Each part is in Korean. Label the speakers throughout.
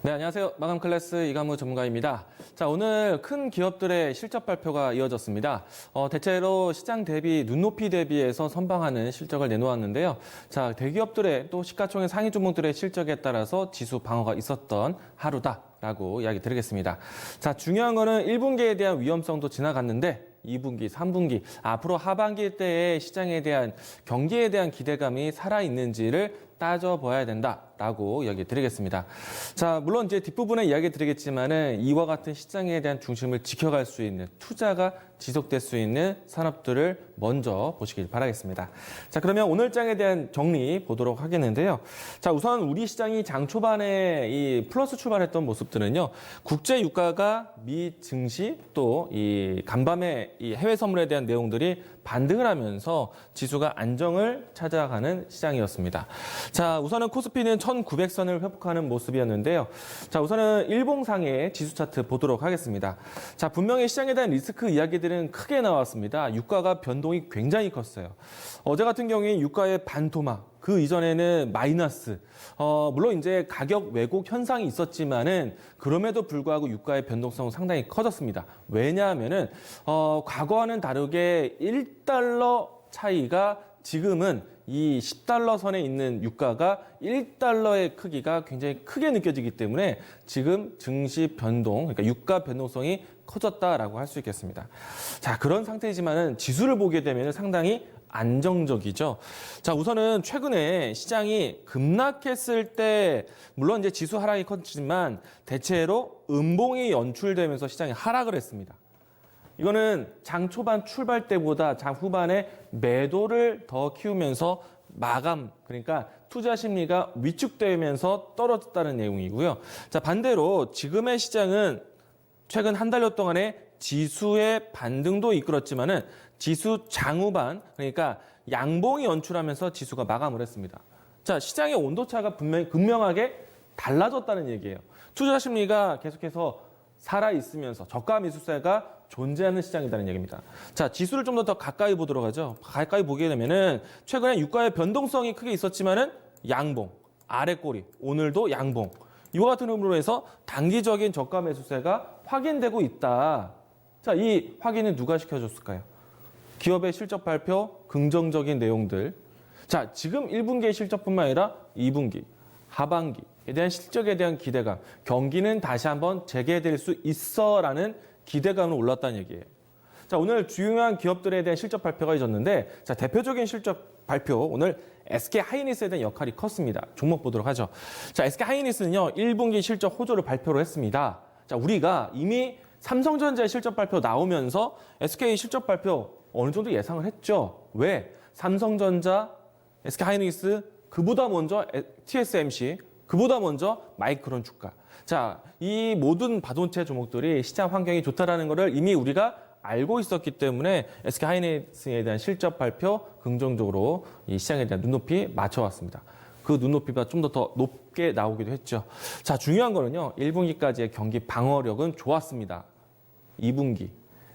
Speaker 1: 네, 안녕하세요. 마감 클래스 이감우 전문가입니다. 자, 오늘 큰 기업들의 실적 발표가 이어졌습니다. 대체로 시장 대비, 눈높이 대비해서 선방하는 실적을 내놓았는데요. 자, 대기업들의 또 시가총액 상위 종목들의 실적에 따라서 지수 방어가 있었던 하루다라고 이야기 드리겠습니다. 자, 중요한 거는 1분기에 대한 위험성도 지나갔는데 2분기, 3분기, 앞으로 하반기 때의 시장에 대한 경기에 대한 기대감이 살아있는지를 따져봐야 된다라고 이야기 드리겠습니다. 자, 물론 이제 뒷부분에 이야기 드리겠지만은 이와 같은 시장에 대한 중심을 지켜갈 수 있는 투자가 지속될 수 있는 산업들을 먼저 보시길 바라겠습니다. 자, 그러면 오늘 장에 대한 정리 보도록 하겠는데요. 자, 우선 우리 시장이 장 초반에 이 플러스 출발했던 모습들은요. 국제 유가가 미 증시 또 이 간밤에 이 해외 선물에 대한 내용들이 반등을 하면서 지수가 안정을 찾아가는 시장이었습니다. 자, 우선은 코스피는 1900선을 회복하는 모습이었는데요. 자, 우선은 일봉상의 지수 차트 보도록 하겠습니다. 자, 분명히 시장에 대한 리스크 이야기들은 크게 나왔습니다. 유가가 변동이 굉장히 컸어요. 어제 같은 경우에 유가의 반토막, 그 이전에는 마이너스. 물론 이제 가격 왜곡 현상이 있었지만은 그럼에도 불구하고 유가의 변동성은 상당히 커졌습니다. 왜냐하면은 과거와는 다르게 1달러 차이가 지금은 이 10달러 선에 있는 유가가 1달러의 크기가 굉장히 크게 느껴지기 때문에 지금 증시 변동, 그러니까 유가 변동성이 커졌다라고 할 수 있겠습니다. 자, 그런 상태이지만은 지수를 보게 되면 상당히 안정적이죠. 자, 우선은 최근에 시장이 급락했을 때 물론 이제 지수 하락이 컸지만 대체로 음봉이 연출되면서 시장이 하락을 했습니다. 이거는 장 초반 출발 때보다 장 후반에 매도를 더 키우면서 마감, 그러니까 투자 심리가 위축되면서 떨어졌다는 내용이고요. 자, 반대로 지금의 시장은 최근 한 달여 동안에 지수의 반등도 이끌었지만은 지수 장후반, 그러니까 양봉이 연출하면서 지수가 마감을 했습니다. 자, 시장의 온도차가 분명하게 달라졌다는 얘기예요. 투자 심리가 계속해서 살아있으면서 저가 매수세가 존재하는 시장이라는 얘기입니다. 자, 지수를 좀 더 가까이 보도록 하죠. 가까이 보게 되면은 최근에 유가의 변동성이 크게 있었지만은 양봉, 아래 꼬리, 오늘도 양봉. 이와 같은 흐름으로 해서 단기적인 저가 매수세가 확인되고 있다. 자, 이 확인은 누가 시켜줬을까요? 기업의 실적 발표, 긍정적인 내용들. 자, 지금 1분기의 실적뿐만 아니라 2분기, 하반기에 대한 실적에 대한 기대감. 경기는 다시 한번 재개될 수 있어라는 기대감으로 올랐다는 얘기예요. 자, 오늘 중요한 기업들에 대한 실적 발표가 있었는데, 자, 대표적인 실적 발표, 오늘 SK 하이닉스에 대한 역할이 컸습니다. 종목 보도록 하죠. 자, SK 하이닉스는요, 1분기 실적 호조를 발표를 했습니다. 자, 우리가 이미 삼성전자의 실적 발표 나오면서 SK 실적 발표 어느 정도 예상을 했죠. 왜? 삼성전자, SK 하이닉스, 그보다 먼저 TSMC, 그보다 먼저 마이크론 주가. 자, 이 모든 반도체 종목들이 시장 환경이 좋다라는 것을 이미 우리가 알고 있었기 때문에 SK 하이닉스에 대한 실적 발표 긍정적으로 이 시장에 대한 눈높이 맞춰왔습니다. 그 눈높이가 좀 더 높게 나오기도 했죠. 자, 중요한 거는요. 1분기까지의 경기 방어력은 좋았습니다. 2분기,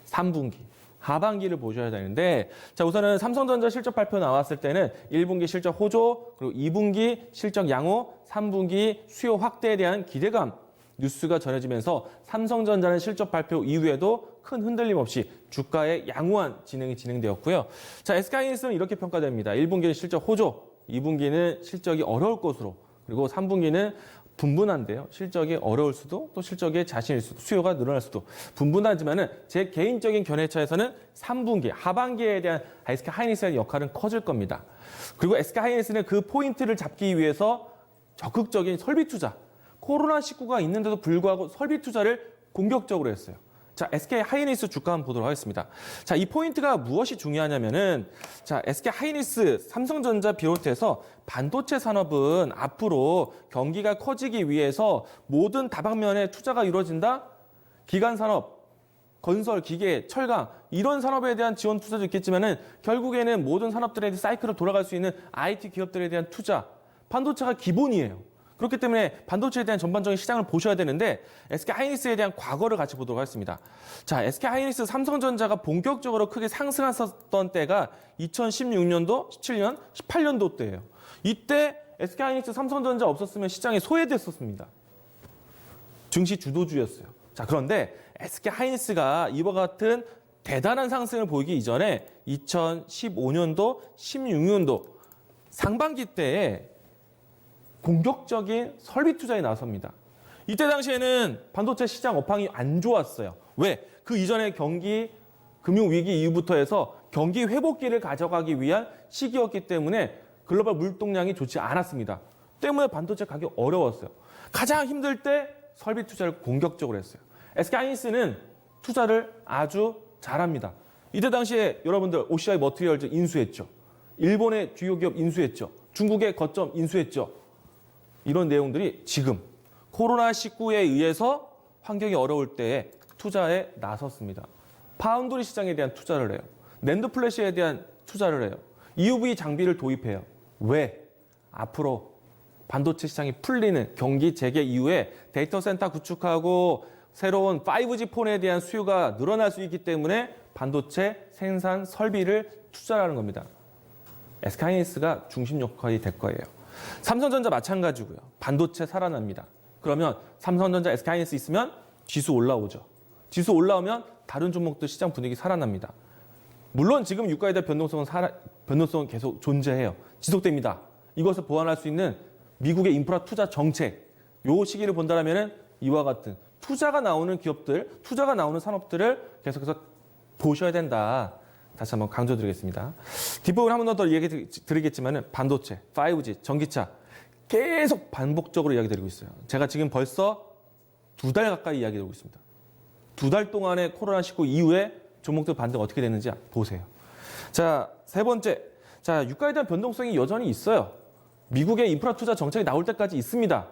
Speaker 1: 3분기, 하반기를 보셔야 되는데, 자, 우선은 삼성전자 실적 발표 나왔을 때는 1분기 실적 호조, 그리고 2분기 실적 양호, 3분기 수요 확대에 대한 기대감 뉴스가 전해지면서 삼성전자는 실적 발표 이후에도 큰 흔들림 없이 주가의 양호한 진행이 진행되었고요. 자, SK하이닉스는 이렇게 평가됩니다. 1분기는 실적 호조, 2분기는 실적이 어려울 것으로, 그리고 3분기는 분분한데요. 실적이 어려울 수도 또 실적에 자신일 수도 수요가 늘어날 수도 분분하지만은 제 개인적인 견해차에서는 3분기 하반기에 대한 SK 하이닉스의 역할은 커질 겁니다. 그리고 SK 하이닉스는 그 포인트를 잡기 위해서 적극적인 설비 투자, 코로나19가 있는데도 불구하고 설비 투자를 공격적으로 했어요. 자, SK 하이닉스 주가 한번 보도록 하겠습니다. 자, 이 포인트가 무엇이 중요하냐면은, 자, SK 하이닉스, 삼성전자 비롯해서 반도체 산업은 앞으로 경기가 커지기 위해서 모든 다방면에 투자가 이루어진다? 기간 산업, 건설, 기계, 철강, 이런 산업에 대한 지원 투자도 있겠지만은 결국에는 모든 산업들에 대한 사이클을 돌아갈 수 있는 IT 기업들에 대한 투자, 반도체가 기본이에요. 그렇기 때문에 반도체에 대한 전반적인 시장을 보셔야 되는데 SK 하이닉스에 대한 과거를 같이 보도록 하겠습니다. 자, SK 하이닉스 삼성전자가 본격적으로 크게 상승했었던 때가 2016년도, 17년, 18년도 때예요. 이때 SK 하이닉스 삼성전자 없었으면 시장이 소외됐었습니다. 증시 주도주였어요. 자, 그런데 SK하이닉스가 이와 같은 대단한 상승을 보이기 이전에 2015년도, 16년도 상반기 때에 공격적인 설비 투자에 나섭니다. 이때 당시에는 반도체 시장 업황이 안 좋았어요. 왜? 그 이전에 경기 금융위기 이후부터 해서 경기 회복기를 가져가기 위한 시기였기 때문에 글로벌 물동량이 좋지 않았습니다. 때문에 반도체 가격이 어려웠어요. 가장 힘들 때 설비 투자를 공격적으로 했어요. SK하이닉스는 투자를 아주 잘합니다. 이때 당시에 여러분들 OCI 머티리얼즈 인수했죠. 일본의 주요 기업 인수했죠. 중국의 거점 인수했죠. 이런 내용들이 지금 코로나19에 의해서 환경이 어려울 때에 투자에 나섰습니다. 파운드리 시장에 대한 투자를 해요. 낸드 플래시에 대한 투자를 해요. EUV 장비를 도입해요. 왜? 앞으로 반도체 시장이 풀리는 경기 재개 이후에 데이터 센터 구축하고 새로운 5G 폰에 대한 수요가 늘어날 수 있기 때문에 반도체 생산 설비를 투자하는 겁니다. SK하이닉스가 중심 역할이 될 거예요. 삼성전자 마찬가지고요. 반도체 살아납니다. 그러면 삼성전자, SK하이닉스 있으면 지수 올라오죠. 지수 올라오면 다른 종목들 시장 분위기 살아납니다. 물론 지금 유가에 대한 변동성은 계속 존재해요. 지속됩니다. 이것을 보완할 수 있는 미국의 인프라 투자 정책, 요 시기를 본다면 이와 같은 투자가 나오는 기업들, 투자가 나오는 산업들을 계속해서 보셔야 된다. 다시 한번 강조드리겠습니다. 뒷부분 한 번 더 얘기 드리겠지만 반도체, 5G, 전기차 계속 반복적으로 이야기 드리고 있어요. 제가 지금 벌써 2달 가까이 이야기 드리고 있습니다. 2달 동안의 코로나19 이후에 종목들 반등 어떻게 됐는지 보세요. 자, 세 번째. 자, 유가에 대한 변동성이 여전히 있어요. 미국의 인프라 투자 정책이 나올 때까지 있습니다.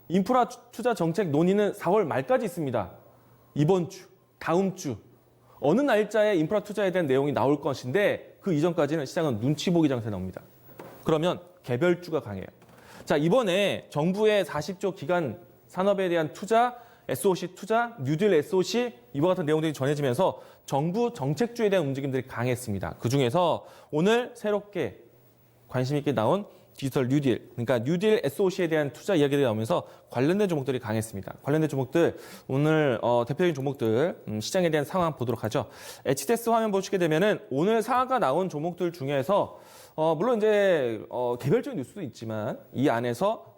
Speaker 1: 인프라 투자 정책 논의는 4월 말까지 있습니다. 이번 주, 다음 주 어느 날짜에 인프라 투자에 대한 내용이 나올 것인데 그 이전까지는 시장은 눈치 보기 장세 나옵니다. 그러면 개별주가 강해요. 자, 이번에 정부의 40조 기간 산업에 대한 투자, SOC 투자, 뉴딜 SOC 이와 같은 내용들이 전해지면서 정부 정책주에 대한 움직임들이 강했습니다. 그중에서 오늘 새롭게 관심 있게 나온 디지털 뉴딜, 그러니까 뉴딜 SOC에 대한 투자 이야기들이 나오면서 관련된 종목들이 강했습니다. 관련된 종목들, 오늘 대표적인 종목들 시장에 대한 상황 보도록 하죠. HTS 화면 보시게 되면은 오늘 상한가 나온 종목들 중에서 물론 이제 개별적인 뉴스도 있지만 이 안에서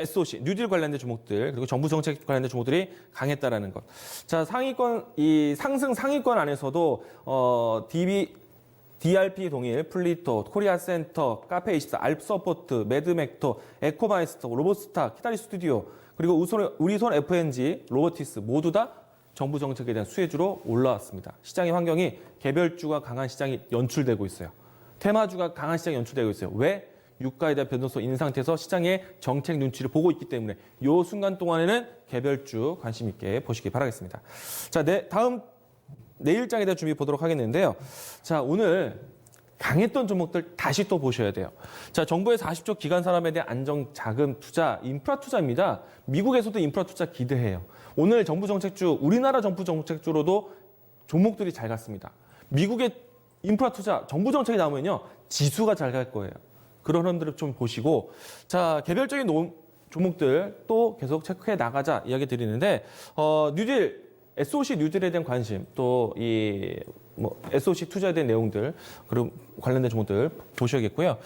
Speaker 1: SOC, 뉴딜 관련된 종목들, 그리고 정부 정책 관련된 종목들이 강했다라는 것. 자, 상위권, 이 상승 상위권 안에서도 DRP 동일, 플리토, 코리아센터, 카페24, 알프서포트, 매드맥토, 에코마이스터, 로보스타, 키다리 스튜디오, 그리고 우리손 FNG, 로보티스 모두 다 정부 정책에 대한 수혜주로 올라왔습니다. 시장의 환경이 개별주가 강한 시장이 연출되고 있어요. 테마주가 강한 시장이 연출되고 있어요. 왜? 유가에 대한 변동성 있는 상태에서 시장의 정책 눈치를 보고 있기 때문에 이 순간 동안에는 개별주 관심 있게 보시기 바라겠습니다. 자, 다음 내일장에 대한 준비 보도록 하겠는데요. 자, 오늘 강했던 종목들 다시 또 보셔야 돼요. 자, 정부의 40조 기간 산업에 대한 안정 자금 투자, 인프라 투자입니다. 미국에서도 인프라 투자 기대해요. 오늘 정부 정책주, 우리나라 정부 정책주로도 종목들이 잘 갔습니다. 미국의 인프라 투자, 정부 정책이 나오면요, 지수가 잘 갈 거예요. 그런 흐름들을 좀 보시고, 자, 개별적인 종목들 또 계속 체크해 나가자 이야기 드리는데, 뉴딜, SOC 뉴딜에 대한 관심, 또 SOC 투자에 대한 내용들, 그리고 관련된 종목들 보셔야겠고요.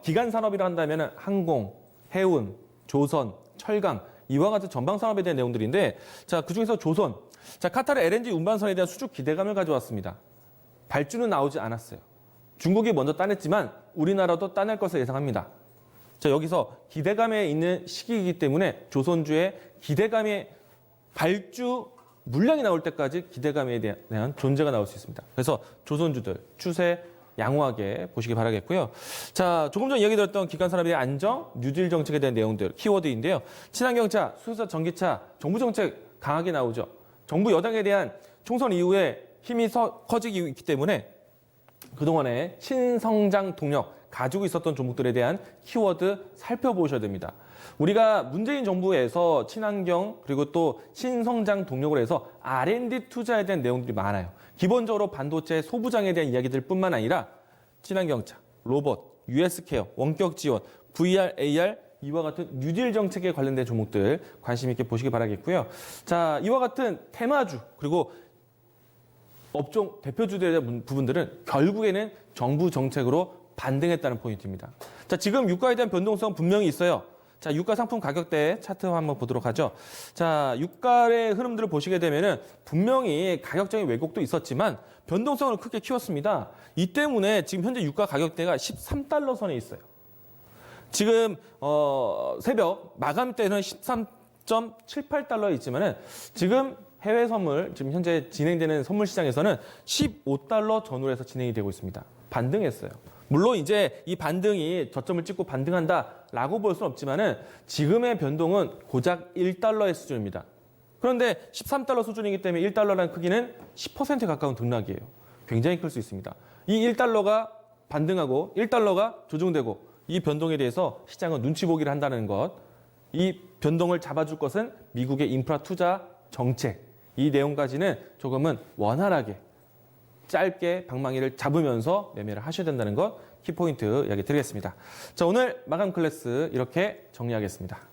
Speaker 1: 기간 산업이라 한다면 항공, 해운, 조선, 철강, 이와 같은 전방 산업에 대한 내용들인데, 자, 그 중에서 조선, 자, 카타르 LNG 운반선에 대한 수주 기대감을 가져왔습니다. 발주는 나오지 않았어요. 중국이 먼저 따냈지만 우리나라도 따낼 것을 예상합니다. 자, 여기서 기대감에 있는 시기이기 때문에 조선주의 기대감의 발주 물량이 나올 때까지 기대감에 대한 존재가 나올 수 있습니다. 그래서 조선주들 추세 양호하게 보시기 바라겠고요. 자, 조금 전 이야기 드렸던 기간산업의 안정, 뉴딜 정책에 대한 내용들, 키워드인데요. 친환경차, 수소차, 전기차, 정부 정책 강하게 나오죠. 정부 여당에 대한 총선 이후에 힘이 커지고 있기 때문에 그동안에 신성장 동력 가지고 있었던 종목들에 대한 키워드 살펴보셔야 됩니다. 우리가 문재인 정부에서 친환경 그리고 또 신성장 동력으로 해서 R&D 투자에 대한 내용들이 많아요. 기본적으로 반도체 소부장에 대한 이야기들 뿐만 아니라 친환경차, 로봇, US케어, 원격 지원, VR, AR 이와 같은 뉴딜 정책에 관련된 종목들 관심 있게 보시기 바라겠고요. 자, 이와 같은 테마주 그리고 업종 대표주들의 부분들은 결국에는 정부 정책으로 반등했다는 포인트입니다. 자, 지금 유가에 대한 변동성 분명히 있어요. 자, 유가 상품 가격대 차트 한번 보도록 하죠. 자, 유가의 흐름들을 보시게 되면은 분명히 가격적인 왜곡도 있었지만 변동성을 크게 키웠습니다. 이 때문에 지금 현재 유가 가격대가 13달러 선에 있어요. 지금 새벽 마감 때는 13.78달러에 있지만은 지금 해외 선물, 지금 현재 진행되는 선물 시장에서는 15달러 전후에서 진행이 되고 있습니다. 반등했어요. 물론 이제 이 반등이 저점을 찍고 반등한다라고 볼 수는 없지만은 지금의 변동은 고작 1달러의 수준입니다. 그런데 13달러 수준이기 때문에 1달러라는 크기는 10% 가까운 등락이에요. 굉장히 클 수 있습니다. 이 1달러가 반등하고 1달러가 조정되고 이 변동에 대해서 시장은 눈치 보기를 한다는 것, 이 변동을 잡아줄 것은 미국의 인프라 투자 정책, 이 내용까지는 조금은 원활하게 짧게 방망이를 잡으면서 매매를 하셔야 된다는 것 키포인트 이야기 드리겠습니다. 자, 오늘 마감 클래스 이렇게 정리하겠습니다.